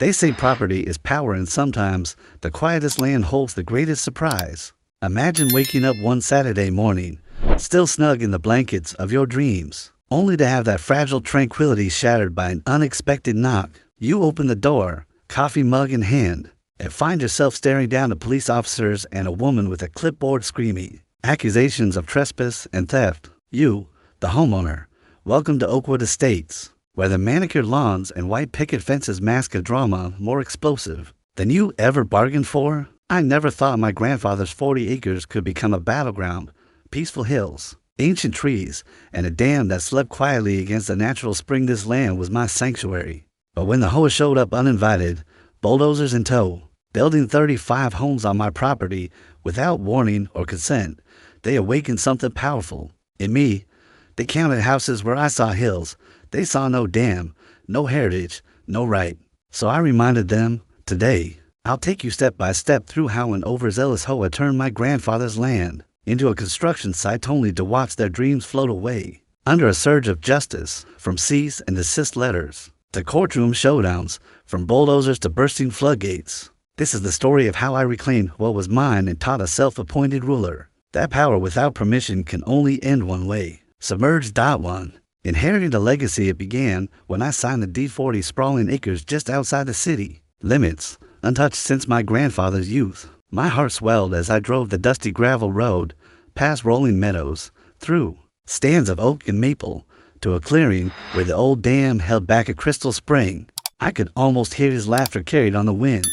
They say property is power, and sometimes the quietest land holds the greatest surprise. Imagine waking up one Saturday morning, still snug in the blankets of your dreams, only to have that fragile tranquility shattered by an unexpected knock. You open the door, coffee mug in hand, and find yourself staring down at police officers and a woman with a clipboard screaming accusations of trespass and theft. You, the homeowner, welcome to Oakwood Estates, where the manicured lawns and white picket fences mask a drama more explosive than you ever bargained for. I never thought my grandfather's 40 acres could become a battleground. Peaceful hills, ancient trees, and a dam that slept quietly against the natural spring. This land was my sanctuary. But when the HOA showed up uninvited, bulldozers in tow, building 35 homes on my property without warning or consent, they awakened something powerful in me. They counted houses where I saw hills. They saw no dam, no heritage, no right. So I reminded them, today, I'll take you step by step through how an overzealous HOA turned my grandfather's land into a construction site only to watch their dreams float away under a surge of justice, from cease and desist letters to courtroom showdowns, from bulldozers to bursting floodgates. This is the story of how I reclaimed what was mine and taught a self-appointed ruler that power without permission can only end one way. Submerged. One. Inheriting the legacy. It began when I signed the deed 40 sprawling acres just outside the city limits, untouched since my grandfather's youth. My heart swelled as I drove the dusty gravel road, past rolling meadows, through stands of oak and maple, to a clearing where the old dam held back a crystal spring. I could almost hear his laughter carried on the wind.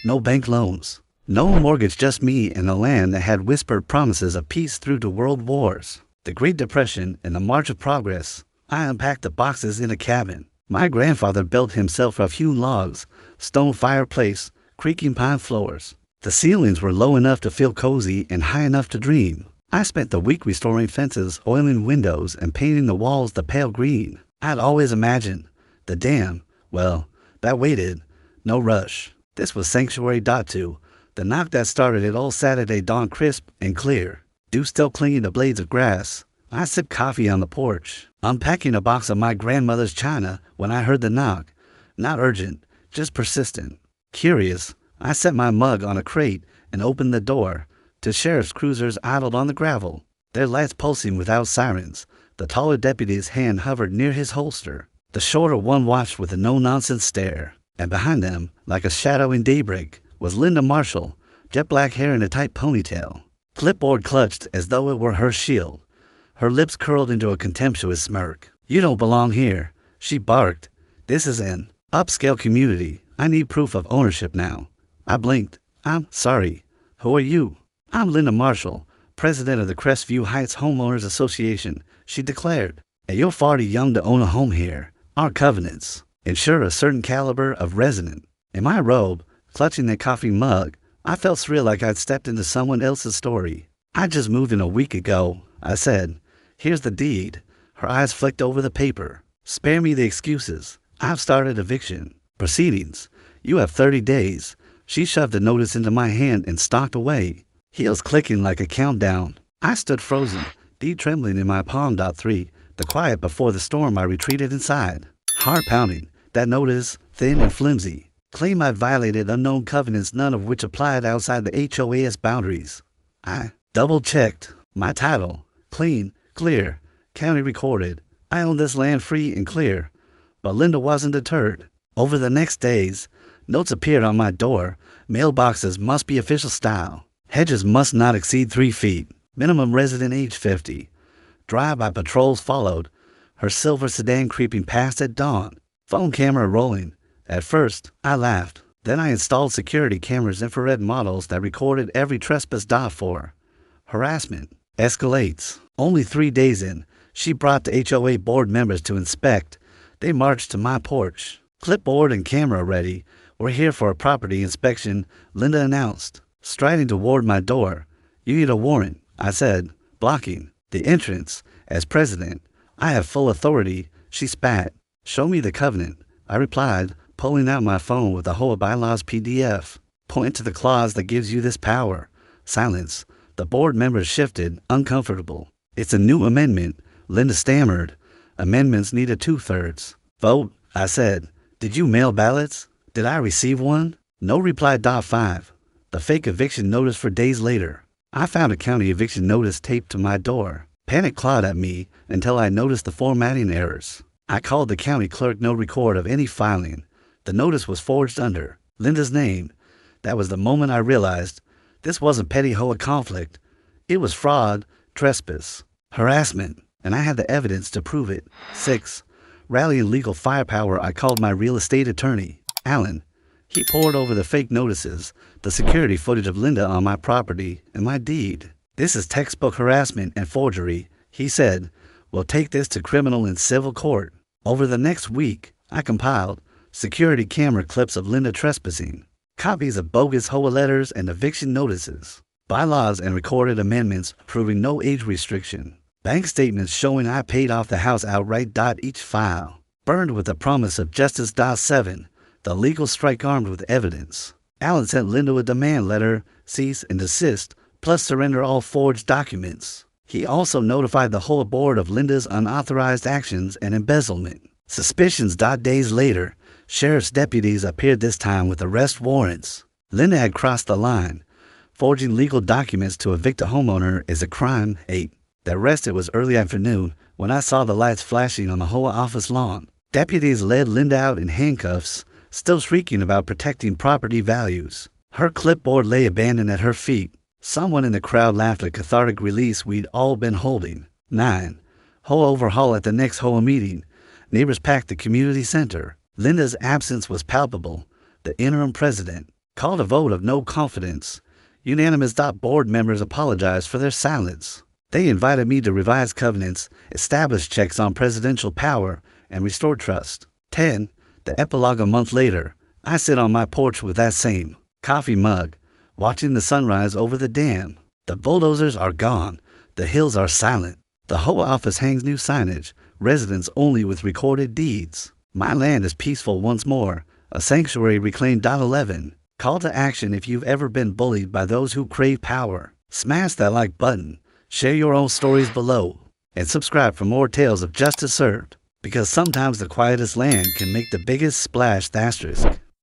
No bank loans, no mortgage, just me and the land that had whispered promises of peace through to world wars, the Great Depression, and the March of Progress. I unpacked the boxes in a cabin my grandfather built himself of hewn logs, stone fireplace, creaking pine floors. The ceilings were low enough to feel cozy and high enough to dream. I spent the week restoring fences, oiling windows, and painting the walls the pale green. I'd always imagined the dam, well, that waited, no rush. This was sanctuary. 2. The knock that started it all. Saturday dawn, crisp and clear, dew still clinging to blades of grass. I sipped coffee on the porch, unpacking a box of my grandmother's china when I heard the knock. Not urgent, just persistent. Curious, I set my mug on a crate and opened the door. Two sheriff's cruisers idled on the gravel, their lights pulsing without sirens. The taller deputy's hand hovered near his holster. The shorter one watched with a no-nonsense stare. And behind them, like a shadow in daybreak, was Linda Marshall, jet black hair in a tight ponytail, clipboard clutched as though it were her shield. Her lips curled into a contemptuous smirk. "You don't belong here," she barked. "This is an upscale community. I need proof of ownership now." I blinked. "I'm sorry. Who are you?" "I'm Linda Marshall, president of the Crestview Heights Homeowners Association," she declared. "And you're far too young to own a home here. Our covenants ensure a certain caliber of resident." In my robe, clutching the coffee mug, I felt surreal, like I'd stepped into someone else's story. "I just moved in a week ago," I said. "Here's the deed." Her eyes flicked over the paper. "Spare me the excuses. I've started eviction proceedings. You have 30 days. She shoved the notice into my hand and stalked away, heels clicking like a countdown. I stood frozen, deed trembling in my palm. 3. The quiet before the storm. I retreated inside, heart pounding. That notice, thin and flimsy, claimed I'd violated unknown covenants, none of which applied outside the HOA's boundaries. I double-checked. My title, clean, clear, county recorded. I owned this land free and clear. But Linda wasn't deterred. Over the next days, notes appeared on my door. Mailboxes must be official style. Hedges must not exceed 3 feet. Minimum resident age 50. Drive-by patrols followed, her silver sedan creeping past at dawn. Phone camera rolling. At first, I laughed. Then I installed security cameras, infrared models that recorded every trespass. 4. Harassment escalates. Only 3 days in, she brought the HOA board members to inspect. They marched to my porch, clipboard and camera ready. "We're here for a property inspection," Linda announced, striding toward my door. "You need a warrant," I said, blocking the entrance. "As president, I have full authority," she spat. "Show me the covenant," I replied, pulling out my phone with the HOA bylaws PDF. "Point to the clause that gives you this power." Silence. The board members shifted, uncomfortable. "It's a new amendment," Linda stammered. "Amendments need a 2/3 vote," I said. "Did you mail ballots?" Did I receive one? No reply. 5. The fake eviction notice for days later. I found a county eviction notice taped to my door. Panic clawed at me until I noticed the formatting errors. I called the county clerk. No record of any filing. The notice was forged under Linda's name. That was the moment I realized this wasn't petty HOA conflict. It was fraud, trespass, harassment, and I had the evidence to prove it. 6. Rallying legal firepower, I called my real estate attorney, Alan. He pored over the fake notices, the security footage of Linda on my property, and my deed. This is textbook harassment and forgery, he said. We'll take this to criminal and civil court. Over the next week, I compiled security camera clips of Linda trespassing, copies of bogus HOA letters and eviction notices, bylaws and recorded amendments proving no age restriction, bank statements showing I paid off the house outright. Each file burned with the promise of justice. 7. The legal strike armed with evidence. Alan sent Linda a demand letter, cease and desist, plus surrender all forged documents. He also notified the HOA board of Linda's unauthorized actions and embezzlement. Suspicions. Days later, sheriff's deputies appeared, this time with arrest warrants. Linda had crossed the line. Forging legal documents to evict a homeowner is a crime. 8. The arrest. It was early afternoon when I saw the lights flashing on the HOA office lawn. Deputies led Linda out in handcuffs, still shrieking about protecting property values. Her clipboard lay abandoned at her feet. Someone in the crowd laughed, a cathartic release we'd all been holding. 9. HOA overhaul. At the next HOA meeting, neighbors packed the community center. Linda's absence was palpable. The interim president called a vote of no confidence. Unanimous. Board members apologized for their silence. They invited me to revise covenants, establish checks on presidential power, and restore trust. 10. The epilogue. A month later, I sit on my porch with that same coffee mug, watching the sunrise over the dam. The bulldozers are gone. The hills are silent. The HOA office hangs new signage, residents only with recorded deeds. My land is peaceful once more, a sanctuary reclaimed. 11. Call to action. If you've ever been bullied by those who crave power, smash that like button, share your own stories below, and subscribe for more tales of justice served. Because sometimes the quietest land can make the biggest splash. Asterisk.